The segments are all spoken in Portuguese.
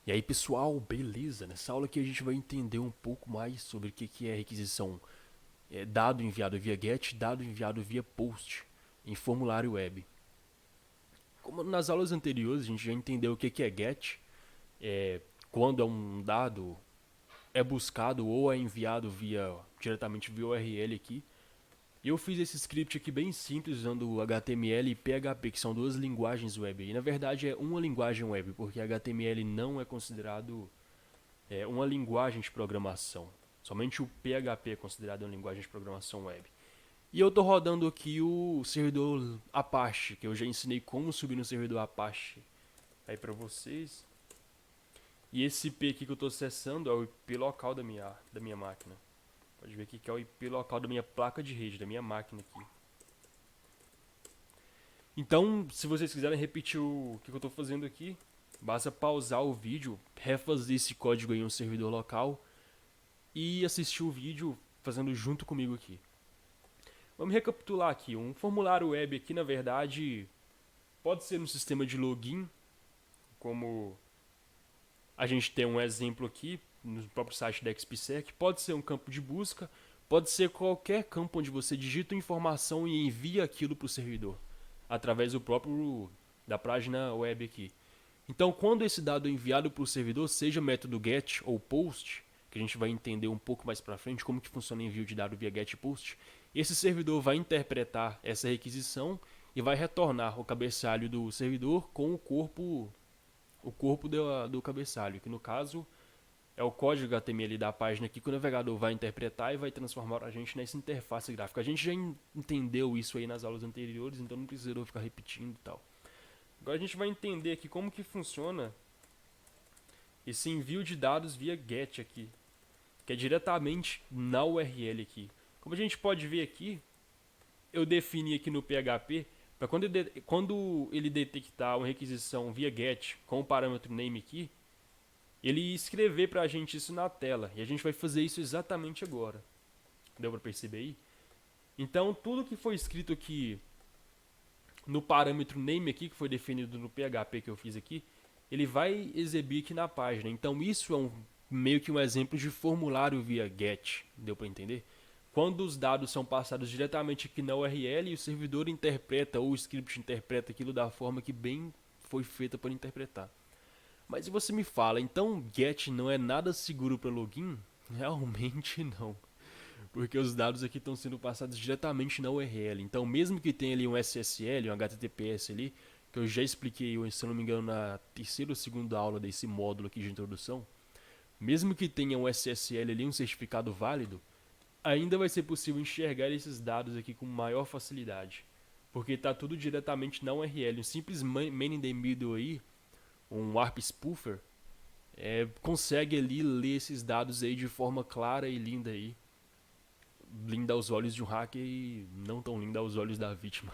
E aí pessoal, beleza? Nessa aula aqui a gente vai entender um pouco mais sobre o que é requisição dado enviado via GET, dado enviado via POST em formulário web. Como nas aulas anteriores a gente já entendeu o que é GET, quando é um dado é buscado ou é enviado diretamente via URL aqui. E eu fiz esse script aqui bem simples usando HTML e PHP, que são duas linguagens web. E na verdade é uma linguagem web, porque HTML não é considerado uma linguagem de programação. Somente o PHP é considerado uma linguagem de programação web. E eu estou rodando aqui o servidor Apache, que eu já ensinei como subir no servidor Apache aí para vocês. E esse IP aqui que eu estou acessando é o IP local da minha máquina. Pode ver aqui que é o IP local da minha placa de rede, da minha máquina aqui. Então, se vocês quiserem repetir o que eu estou fazendo aqui, basta pausar o vídeo, refazer esse código em um servidor local e assistir o vídeo fazendo junto comigo aqui. Vamos recapitular aqui. Um formulário web aqui, na verdade, pode ser um sistema de login, como a gente tem um exemplo aqui no próprio site da XPSec. Pode ser um campo de busca, pode ser qualquer campo onde você digita informação e envia aquilo para o servidor, através da página web aqui. Então, quando esse dado é enviado para o servidor, seja método GET ou POST, que a gente vai entender um pouco mais para frente como que funciona o envio de dado via GET e POST, esse servidor vai interpretar essa requisição e vai retornar o cabeçalho do servidor com o corpo do cabeçalho, que no caso é o código HTML da página aqui que o navegador vai interpretar e vai transformar a gente nessa interface gráfica. A gente já entendeu isso aí nas aulas anteriores, então não precisa eu ficar repetindo e tal. Agora a gente vai entender aqui como que funciona esse envio de dados via GET aqui, que é diretamente na URL aqui. Como a gente pode ver aqui, eu defini aqui no PHP, para quando ele detectar uma requisição via GET com o parâmetro name aqui, ele escrever para a gente isso na tela. E a gente vai fazer isso exatamente agora. Deu para perceber aí? Então, tudo que foi escrito aqui no parâmetro name aqui, que foi definido no PHP que eu fiz aqui, ele vai exibir aqui na página. Então isso é meio que um exemplo de formulário via GET, deu para entender? Quando os dados são passados diretamente aqui na URL e o servidor interpreta ou o script interpreta aquilo da forma que bem foi feita para interpretar. Mas se você me fala, então GET não é nada seguro para login? Realmente não, porque os dados aqui estão sendo passados diretamente na URL. Então, mesmo que tenha ali um SSL, um HTTPS ali, que eu já expliquei, se eu não me engano, na terceira ou segunda aula desse módulo aqui de introdução, mesmo que tenha um SSL ali, um certificado válido, ainda vai ser possível enxergar esses dados aqui com maior facilidade, porque está tudo diretamente na URL. Um simples man in the middle aí, um warp spoofer, consegue ali ler esses dados aí de forma clara e linda aí, linda aos olhos de um hacker e não tão linda aos olhos da vítima.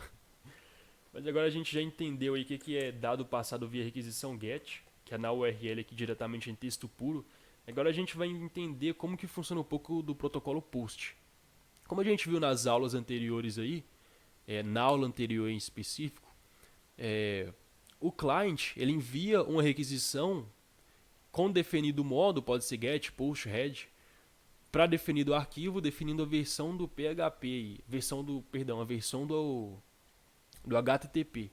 Mas agora a gente já entendeu aí o que é dado passado via requisição GET, que é na URL aqui diretamente em texto puro. Agora a gente vai entender como que funciona um pouco do protocolo POST. Como a gente viu nas aulas anteriores aí, na aula anterior em específico, o client ele envia uma requisição com definido modo, pode ser GET, POST, HEAD, para definir o arquivo, definindo a versão do PHP, a versão do HTTP.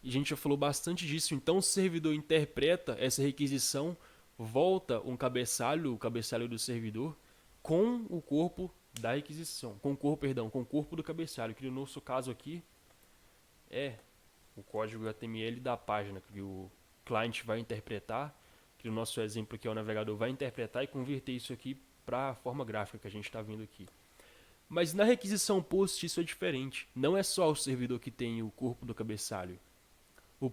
E a gente já falou bastante disso. Então o servidor interpreta essa requisição, volta um cabeçalho, o cabeçalho do servidor, com o corpo da requisição, com o corpo do cabeçalho, que no nosso caso aqui é o código HTML da página que o cliente vai interpretar, que no nosso exemplo aqui o navegador vai interpretar e converter isso aqui para a forma gráfica que a gente está vendo aqui. Mas na requisição POST isso é diferente. Não é só o servidor que tem o corpo do cabeçalho. A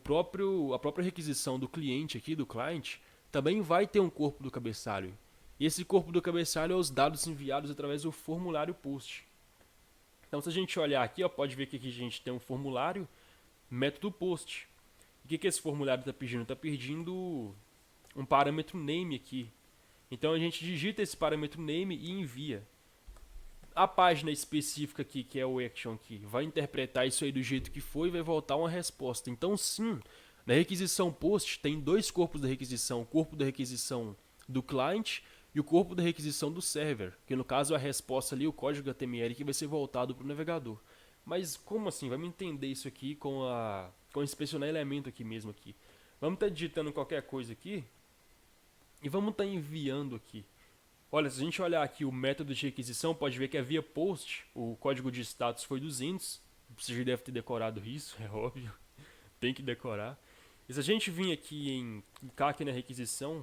própria requisição do cliente aqui, do client, também vai ter um corpo do cabeçalho. E esse corpo do cabeçalho é os dados enviados através do formulário POST. Então se a gente olhar aqui, pode ver que aqui a gente tem um formulário, método POST. O que esse formulário está pedindo? Está pedindo um parâmetro name aqui. Então a gente digita esse parâmetro name e envia. A página específica aqui, que é o action aqui, vai interpretar isso aí do jeito que foi e vai voltar uma resposta. Então sim, Na requisição post tem dois corpos da requisição, o corpo da requisição do client e o corpo da requisição do server, que no caso é a resposta ali, o código HTML que vai ser voltado para o navegador. Mas como assim? Vamos entender isso aqui com inspecionar elemento aqui mesmo aqui. Vamos estar digitando qualquer coisa aqui e vamos estar enviando aqui. Olha, se a gente olhar aqui o método de requisição, pode ver que é via post, o código de status foi 200. Você já deve ter decorado isso, é óbvio. Tem que decorar. E se a gente vir aqui em clicar aqui na requisição,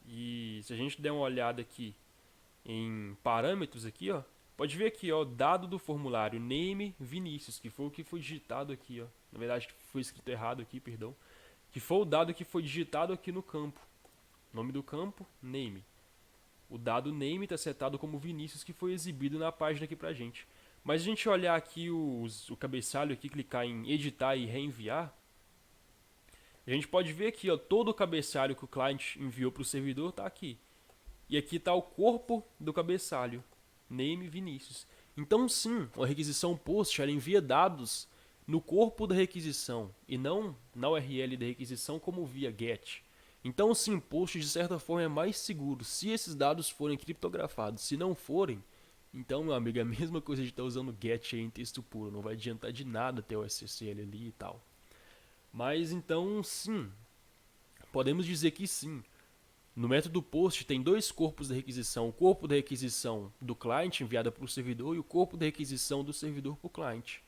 e se a gente der uma olhada aqui em parâmetros aqui, ó, pode ver aqui, ó, dado do formulário name Vinícius, que foi o que foi digitado aqui, ó. Na verdade, foi escrito errado aqui, perdão. Que foi o dado que foi digitado aqui no campo. Nome do campo, name. O dado name está setado como Vinícius, que foi exibido na página aqui pra gente. Mas se a gente olhar aqui o cabeçalho aqui, clicar em editar e reenviar, a gente pode ver aqui, ó, todo o cabeçalho que o cliente enviou para o servidor está aqui. E aqui está o corpo do cabeçalho, name Vinícius. Então sim, a requisição post ela envia dados no corpo da requisição e não na URL da requisição como via get. Então sim, post de certa forma é mais seguro se esses dados forem criptografados. Se não forem, então meu amigo, é a mesma coisa de estar usando get aí em texto puro. Não vai adiantar de nada ter o SSL ali e tal. Mas então sim, podemos dizer que sim. No método post tem dois corpos da requisição, o corpo da requisição do cliente enviada para o servidor e o corpo da requisição do servidor para o cliente.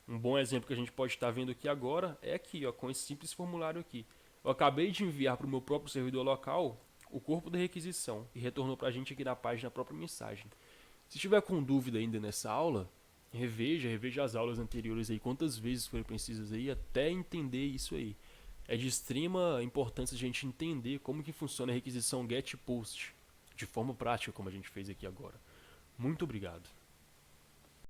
Um bom exemplo que a gente pode estar vendo aqui agora é aqui, ó, com esse simples formulário aqui. Eu acabei de enviar para o meu próprio servidor local o corpo da requisição e retornou para a gente aqui na página a própria mensagem. Se tiver com dúvida ainda nessa aula, reveja as aulas anteriores aí, quantas vezes forem precisas aí, até entender isso aí. É de extrema importância a gente entender como que funciona a requisição GET e POST, de forma prática, como a gente fez aqui agora. Muito obrigado.